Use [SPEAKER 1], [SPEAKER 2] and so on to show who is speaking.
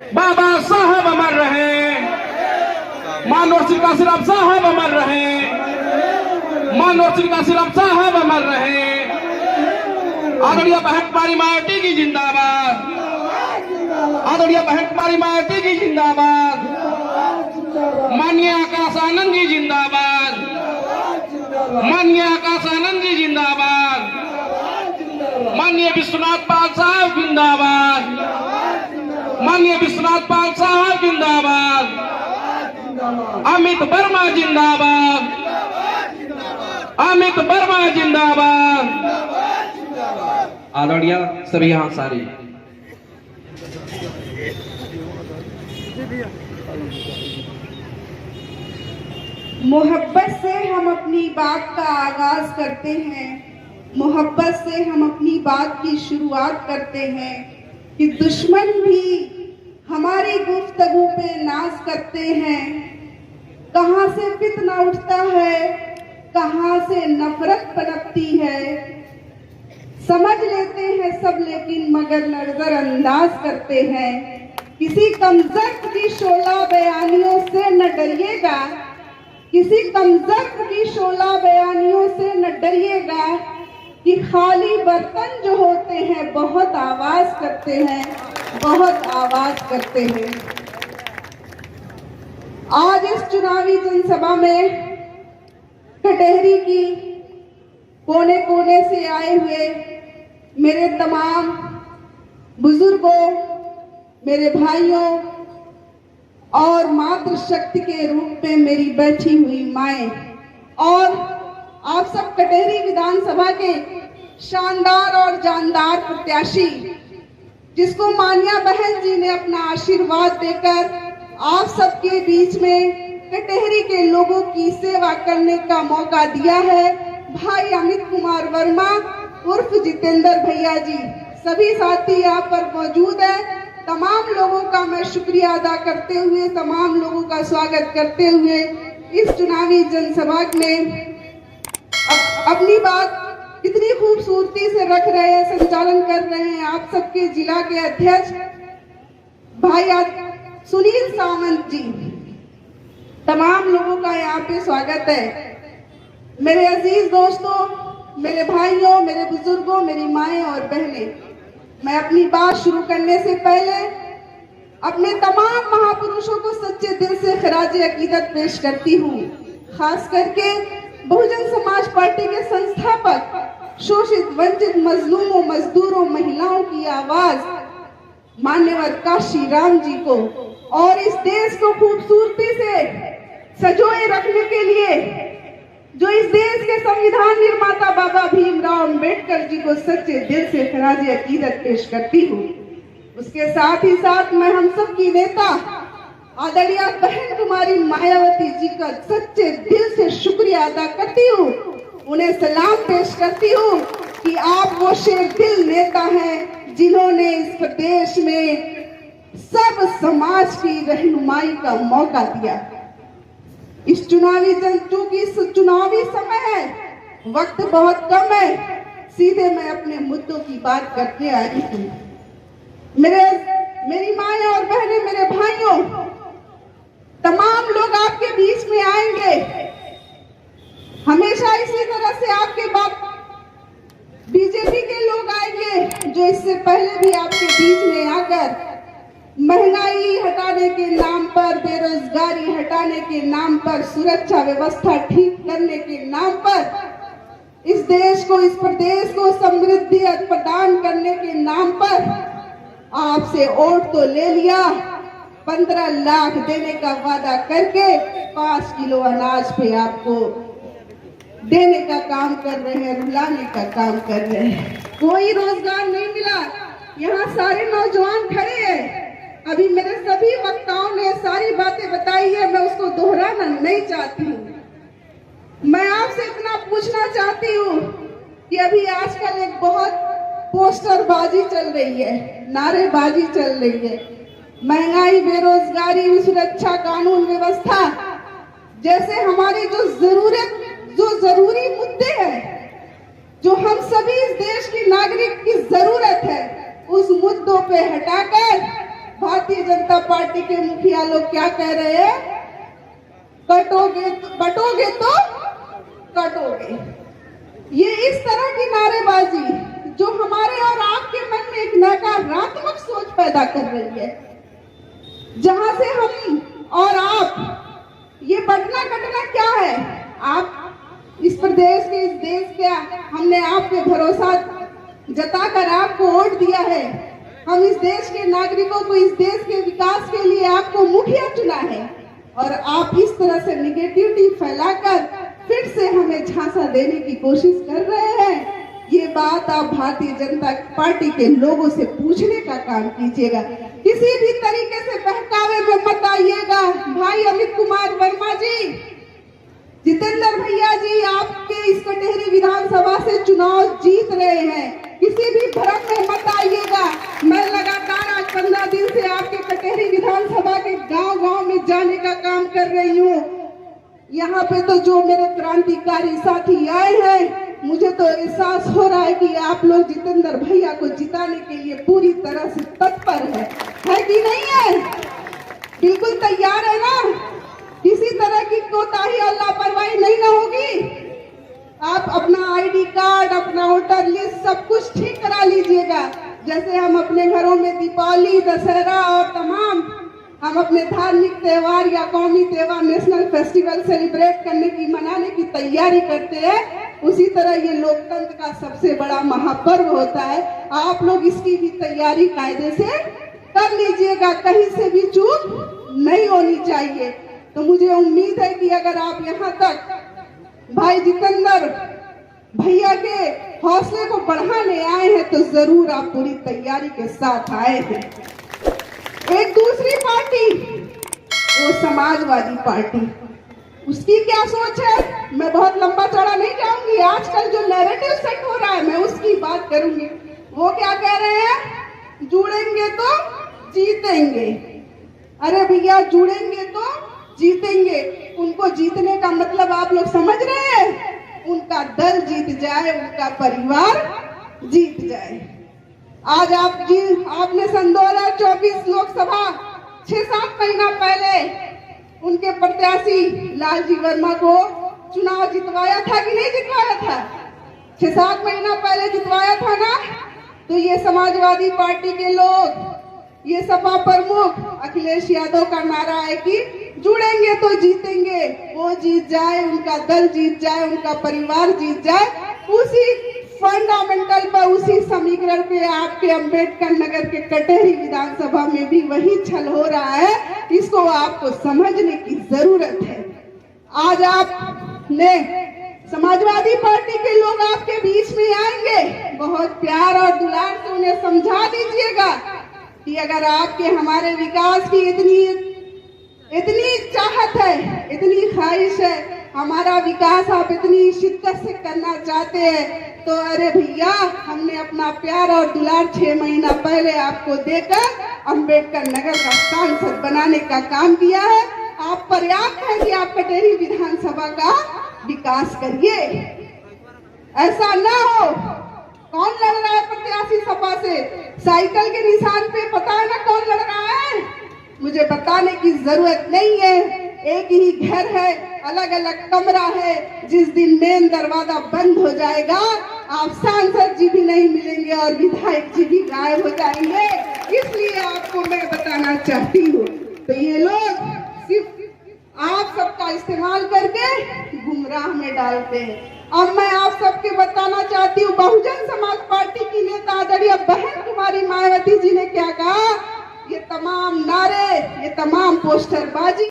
[SPEAKER 1] बाबा साहब अमर रहे, मानव काशीराम साहब अमर रहे, मानव काशीराम साहब अमर रहे। आदरणीय बहन कुमारी मायावती की जिंदाबाद, आदरणीय बहन कुमारी मायावती की जिंदाबाद, माननीय आकाश आनंद जी जिंदाबाद, माननीय आकाश आनंद जी जिंदाबाद, माननीय विश्वनाथ पाल साहब जिंदाबाद, माननीय विश्वनाथ पाल साहब जिंदाबाद, अमित वर्मा जिंदाबाद, अमित वर्मा जिंदाबाद। आदरणीय सभी यहाँ सारी
[SPEAKER 2] मोहब्बत से हम अपनी बात का आगाज करते हैं, मोहब्बत से हम अपनी बात की शुरुआत करते हैं कि दुश्मन भी हमारी गुफ्तगू पे नाज करते हैं। कहाँ से फितना उठता है, कहाँ से नफरत पनपती है, समझ लेते हैं सब लेकिन मगर नजरअंदाज करते हैं। किसी कमजोर की शोला बयानियों से न डरिएगा, किसी कमजोर की शोला बयानियों से न डरिएगा कि खाली बर्तन जो होते हैं बहुत आवाज करते हैं, बहुत आवाज करते हैं। आज इस चुनावी जनसभा में कटहरी की कोने कोने से आए हुए मेरे तमाम बुजुर्गों, मेरे भाइयों और मातृशक्ति के रूप में मेरी बैठी हुई माएं और आप सब कटहरी विधानसभा के शानदार और जानदार प्रत्याशी, जिसको मान्या बहन जी ने अपना आशीर्वाद देकर आप सबके बीच में कटहरी के लोगों की सेवा करने का मौका दिया है, भाई अमित कुमार वर्मा उर्फ जितेंद्र भैया जी। सभी साथी यहाँ पर मौजूद हैं। तमाम लोगों का मैं शुक्रिया अदा करते हुए, तमाम लोगों का स्वागत करते हुए इस चुनावी जनसभा में अपनी बात इतनी खूबसूरती से रख रहे हैं, संचालन कर रहे हैं आप सबके जिला के अध्यक्ष भाई सुनील सावंत जी। तमाम लोगों का यहाँ पे स्वागत है। मेरे अजीज दोस्तों, मेरे भाइयों, मेरे बुजुर्गों, मेरी माएं और बहनें, मैं अपनी बात शुरू करने से पहले अपने तमाम महापुरुषों को सच्चे दिल से खराजे अकीदत पेश करती हूँ। खास करके बहुजन समाज पार्टी के संस्थापक, शोषित, वंचित, मजलूमों, मजदूरों, महिलाओं की आवाज मान्यवर काशी राम जी को और इस देश को खूबसूरती से सजोए रखने के लिए जो इस देश के संविधान निर्माता बाबा भीमराव अंबेडकर जी को सच्चे दिल से खराजे अकीदत पेश करती हूँ। उसके साथ ही साथ मैं हम सब की नेता आदरणीय बहन कुमारी मायावती जी का सच्चे दिल से शुक्रिया अदा करती हूँ, उन्हें सलाम पेश करती हूँ कि आप वो शेर दिल नेता हैं जिन्होंने इस प्रदेश में सब समाज की रहनुमाई का मौका दिया। इस चुनावी चूंकि इस चुनावी समय है, वक्त बहुत कम है, सीधे मैं अपने मुद्दों की बात करके आई हूँ। मेरी माएं और बहनें, मेरे भाइयों, तमाम लोग आपके बीच में आएंगे। हमेशा इसी तरह से आपके बाद बीजेपी के लोग आएंगे जो इससे पहले भी आपके बीच में आकर महंगाई हटाने के नाम पर, बेरोजगारी हटाने के नाम पर, सुरक्षा व्यवस्था ठीक करने के नाम पर, इस देश को, इस प्रदेश को समृद्धि प्रदान करने के नाम पर आपसे वोट तो ले लिया, 15 लाख देने का वादा करके 5 किलो अनाज पे आपको देने का काम कर रहे हैं, रुलाने का काम कर रहे हैं। कोई रोजगार नहीं मिला। यहाँ सारे नौजवान खड़े हैं। अभी मेरे सभी वक्ताओं ने सारी बातें बताई है, मैं उसको दोहराना नहीं चाहती हूँ। मैं आपसे इतना पूछना चाहती हूँ कि अभी आजकल एक बहुत पोस्टरबाजी चल रही है, नारेबाजी चल रही है। महंगाई, बेरोजगारी, सुरक्षा, कानून व्यवस्था जैसे हमारे जो जरूरी मुद्दे हैं, जो हम सभी इस देश की नागरिक की जरूरत है, उस मुद्दों पे हटाकर भारतीय जनता पार्टी के मुखिया लोग क्या कह रहे हैं, कटोगे तो बटोगे तो कटोगे। ये इस तरह की नारेबाजी जो हमारे और आपके मन में एक नकारात्मक सोच पैदा कर रही है, जहां से हम और आप, ये बटना कटना क्या है, आप इस प्रदेश के, इस देश के, हमने आप पे भरोसा जताकर आपको वोट दिया है, हम इस देश के नागरिकों को, इस देश के विकास के लिए आपको मुखिया चुना है, और आप इस तरह से निगेटिविटी फैलाकर फिर से हमें झांसा देने की कोशिश कर रहे हैं। ये बात आप भारतीय जनता पार्टी के लोगों से पूछने का काम कीजिएगा, किसी भी तरीके से बहकावे में मत आइएगा। भाई अमित कुमार वर्मा जी, जितेंद्र भैया जी, आपके इस कटेहरी विधानसभा से चुनाव जीत रहे हैं, किसी भी भ्रम में मत आइएगा। मैं लगातार आज 15 दिन से आपके कटेहरी विधानसभा के गांव-गांव में जाने का काम कर रही हूँ। यहाँ पे तो जो मेरे क्रांतिकारी साथी आए हैं, मुझे तो एहसास हो रहा है कि आप लोग जितेंद्र भैया को जिताने के लिए पूरी तरह से तत्पर है कि नहीं है? बिल्कुल तैयार है ना? किसी तरह की कोताही और लापरवाही नहीं ना होगी। आप अपना आईडी कार्ड, अपना वोटर लिस्ट सब कुछ ठीक करा लीजिएगा। जैसे हम अपने घरों में दीपावली, दशहरा और तमाम हम अपने धार्मिक त्योहार या कौमी त्योहार, नेशनल फेस्टिवल सेलिब्रेट करने की, मनाने की तैयारी करते हैं, उसी तरह ये लोकतंत्र का सबसे बड़ा महापर्व होता है। आप लोग इसकी भी तैयारी कायदे से कर लीजिएगा, कहीं से भी चूक नहीं होनी चाहिए। तो मुझे उम्मीद है कि अगर आप यहाँ तक भाई जितेंद्र भैया के हौसले को बढ़ाने आए हैं तो जरूर आप पूरी तैयारी के साथ आए हैं। एक दूसरी पार्टी, वो समाजवादी पार्टी, उसकी क्या सोच है, मैं बहुत लंबा चौड़ा नहीं जाऊंगी। आजकल जो नैरेटिव सेट हो रहा है मैं उसकी बात करूंगी। वो क्या कह रहे हैं, जुड़ेंगे तो जीतेंगे। अरे भैया, जुड़ेंगे तो जीतेंगे, उनको जीतने का मतलब आप लोग समझ रहे हैं? उनका दल जीत जाए, उनका परिवार जीत जाए। आज आपने सन 2024 लोकसभा 6-7 महीना पहले उनके प्रत्याशी लालजी वर्मा को चुनाव जितवाया था कि नहीं जितवाया था? 6-7 महीना पहले जितवाया था ना। तो ये समाजवादी पार्टी के लोग, ये सपा प्रमुख अखिलेश यादव का नारा है कि जुड़ेंगे तो जीतेंगे। वो जीत जाए, उनका दल जीत जाए, उनका परिवार जीत जाए, उसी फंडामेंटल पर, उसी समीकरण पे आपके अंबेडकर नगर के कटेहरी विधानसभा में भी वही छल हो रहा है। इसको आपको समझने की जरूरत है। आज आपने समाजवादी पार्टी के लोग आपके बीच में आएंगे, बहुत प्यार और दुलार से उन्हें समझा दीजिएगा कि अगर आपके हमारे विकास की इतनी चाहत है, इतनी ख्वाहिश है, हमारा विकास आप इतनी शिद्दत से करना चाहते हैं, तो अरे भैया, हमने अपना प्यार और दुलार 6 महीना पहले आपको देकर अंबेडकर नगर का सांसद बनाने का काम किया है। आप पर्याप्त है कि आप कटेहरी विधानसभा का विकास करिए। ऐसा ना हो। कौन लड़ रहा है प्रत्याशी सपा से? साइकिल के निशान पे पता है ना कौन लड़ रहा है? मुझे बताने की जरूरत नहीं है। एक ही घर है, अलग अलग कमरा है। जिस दिन मेन दरवाजा बंद हो जाएगा, आप सांसद जी भी नहीं मिलेंगे और विधायक जी भी गायब हो जाएंगे। इसलिए आपको मैं बताना चाहती हूँ। तो ये लोग सिर्फ आप सबका इस्तेमाल करके गुमराह में डालते हैं। अब मैं आप सबके बताना चाहती हूँ, बहुजन समाज पार्टी की नेता आदरणीय बहन कुमारी मायावती जी ने क्या कहा। ये तमाम नारे, ये तमाम पोस्टरबाजी